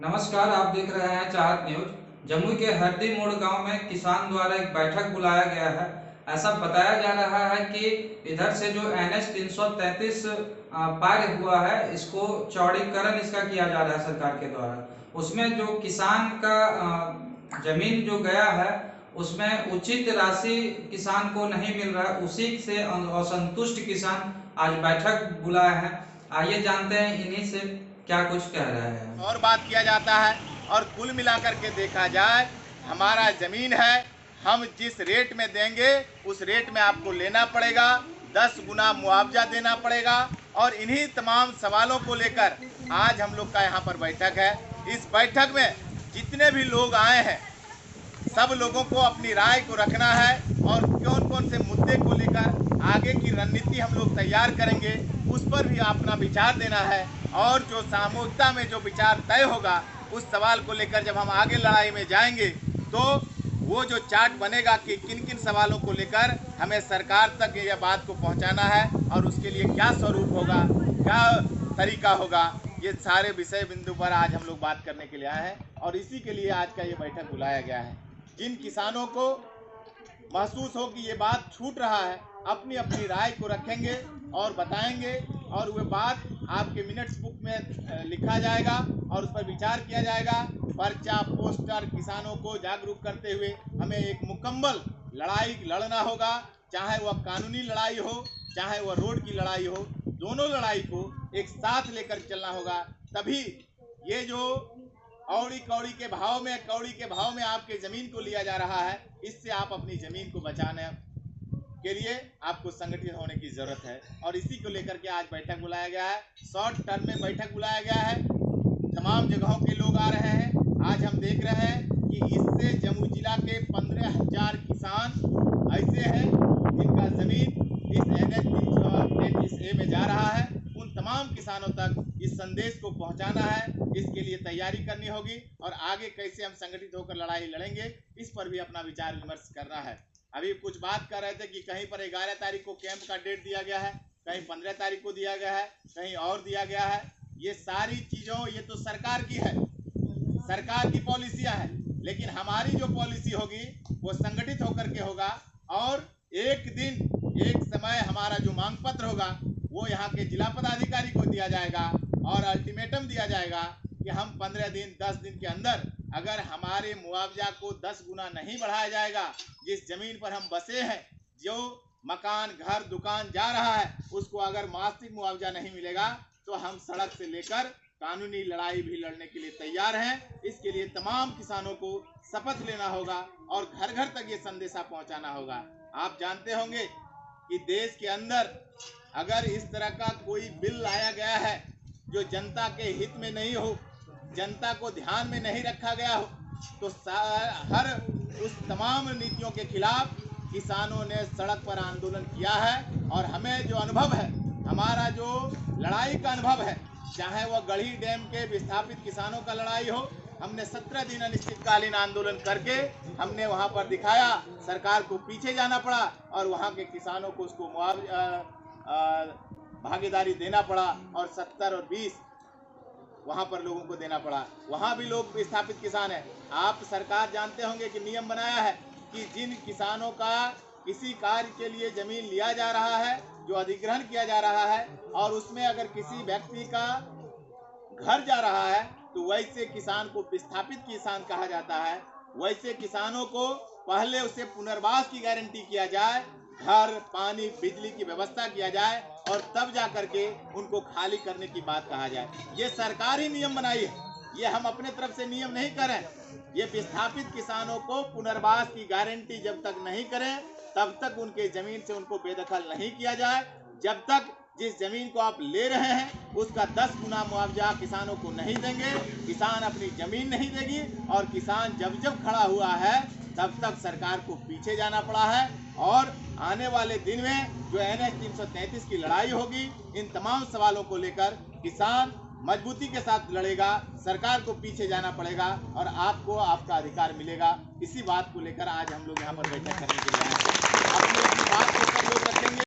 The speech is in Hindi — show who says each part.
Speaker 1: नमस्कार, आप देख रहे हैं चाहत न्यूज। जमुई के हरदी मोड़ गांव में किसान द्वारा एक बैठक बुलाया गया है। ऐसा बताया जा रहा है कि इधर से जो NH 333 पार हुआ है, इसको चौड़ीकरण इसका किया जा रहा है सरकार के द्वारा। उसमें जो किसान का जमीन जो गया है, उसमें उचित राशि किसान को नहीं मिल रहा है। उसी से असंतुष्ट किसान आज बैठक बुलाए हैं। आइए जानते हैं इन्हीं से क्या कुछ कह रहे हैं।
Speaker 2: और बात किया जाता है और कुल मिलाकर के देखा जाए, हमारा ज़मीन है, हम जिस रेट में देंगे उस रेट में आपको लेना पड़ेगा, 10 गुना मुआवजा देना पड़ेगा। और इन्हीं तमाम सवालों को लेकर आज हम लोग का यहाँ पर बैठक है। इस बैठक में जितने भी लोग आए हैं, सब लोगों को अपनी राय को रखना है और कौन कौन से मुद्दे को लेकर आगे की रणनीति हम लोग तैयार करेंगे, उस पर भी अपना विचार देना है। और जो सामूहिकता में जो विचार तय होगा, उस सवाल को लेकर जब हम आगे लड़ाई में जाएंगे तो वो जो चार्ट बनेगा कि किन किन सवालों को लेकर हमें सरकार तक यह बात को पहुंचाना है और उसके लिए क्या स्वरूप होगा, क्या तरीका होगा, ये सारे विषय बिंदु पर आज हम लोग बात करने के लिए आए हैं। और इसी के लिए आज का ये बैठक बुलाया गया है। जिन किसानों को महसूस हो कि ये बात छूट रहा है, अपनी अपनी राय को रखेंगे और बताएंगे, और वह बात आपके मिनट्स बुक में लिखा जाएगा और उस पर विचार किया जाएगा। पर्चा, पोस्टर, किसानों को जागरूक करते हुए हमें एक मुकम्मल लड़ाई लड़ना होगा, चाहे वह कानूनी लड़ाई हो, चाहे वह रोड की लड़ाई हो। दोनों लड़ाई को एक साथ लेकर चलना होगा, तभी ये जो औड़ी कौड़ी के भाव में आपके ज़मीन को लिया जा रहा है, इससे आप अपनी ज़मीन को बचाने के लिए आपको संगठित होने की ज़रूरत है। और इसी को लेकर के आज बैठक बुलाया गया है। शॉर्ट टर्म में बैठक बुलाया गया है, तमाम जगहों के लोग आ रहे हैं। आज हम देख रहे हैं कि इससे जमुई जिला के 15,000 किसान ऐसे हैं जिनका ज़मीन इस NH 333A में जा रहा है। उन तमाम किसानों तक इस संदेश को पहुंचाना है, इसके लिए तैयारी करनी होगी और आगे कैसे हम संगठित होकर लड़ाई लड़ेंगे, इस पर भी अपना विचार विमर्श करना है। अभी कुछ बात कर रहे थे कि कहीं पर 11 तारीख को कैंप का डेट दिया गया है, कहीं 15 तारीख को दिया गया है, कहीं और दिया गया है। ये सारी चीज़ों, ये तो सरकार की है, सरकार की पॉलिसियाँ हैं, लेकिन हमारी जो पॉलिसी होगी वो संगठित होकर के होगा। और एक दिन एक समय हमारा जो मांग पत्र होगा वो यहाँ के जिला पदाधिकारी को दिया जाएगा और अल्टीमेटम दिया जाएगा कि हम 15 दिन 10 दिन के अंदर अगर हमारे मुआवजा को 10 गुना नहीं बढ़ाया जाएगा, जिस ज़मीन पर हम बसे हैं, जो मकान, घर, दुकान जा रहा है, उसको अगर मासिक मुआवजा नहीं मिलेगा तो हम सड़क से लेकर कानूनी लड़ाई भी लड़ने के लिए तैयार हैं। इसके लिए तमाम किसानों को शपथ लेना होगा और घर घर तक ये संदेशा पहुंचाना होगा। आप जानते होंगे कि देश के अंदर अगर इस तरह का कोई बिल लाया गया है जो जनता के हित में नहीं हो, जनता को ध्यान में नहीं रखा गया हो, तो हर उस तमाम नीतियों के खिलाफ किसानों ने सड़क पर आंदोलन किया है। और हमें जो अनुभव है, हमारा जो लड़ाई का अनुभव है, चाहे वह गढ़ी डैम के विस्थापित किसानों का लड़ाई हो, हमने 17 दिन अनिश्चितकालीन आंदोलन करके हमने वहां पर दिखाया, सरकार को पीछे जाना पड़ा और वहां के किसानों को उसको भागीदारी देना पड़ा और 70 और 20 वहां पर लोगों को देना पड़ा। वहां भी लोग विस्थापित किसान हैं। आप सरकार जानते होंगे कि नियम बनाया है कि जिन किसानों का किसी कार्य के लिए जमीन लिया जा रहा है, जो अधिग्रहण किया जा रहा है, और उसमें अगर किसी व्यक्ति का घर जा रहा है, तो वैसे किसान को विस्थापित किसान कहा जाता है। वैसे किसानों को पहले उसे पुनर्वास की गारंटी किया जाए, घर, पानी, बिजली की व्यवस्था किया जाए और तब जा करके उनको खाली करने की बात कहा जाए। ये सरकार ही नियम बनाई है, ये हम अपने तरफ से नियम नहीं करें। ये विस्थापित किसानों को पुनर्वास की गारंटी जब तक नहीं करें, तब तक उनके जमीन से उनको बेदखल नहीं किया जाए। जब तक जिस जमीन को आप ले रहे हैं उसका 10 गुना मुआवजा किसानों को नहीं देंगे, किसान अपनी जमीन नहीं देगी। और किसान जब जब खड़ा हुआ है तब तक सरकार को पीछे जाना पड़ा है। और आने वाले दिन में जो NH 333 की लड़ाई होगी, इन तमाम सवालों को लेकर किसान मजबूती के साथ लड़ेगा, सरकार को पीछे जाना पड़ेगा और आपको आपका अधिकार मिलेगा। इसी बात को लेकर आज हम लोग यहाँ पर बैठक करने के लिए आए हैं। अपनी बात को सब लोग रखेंगे।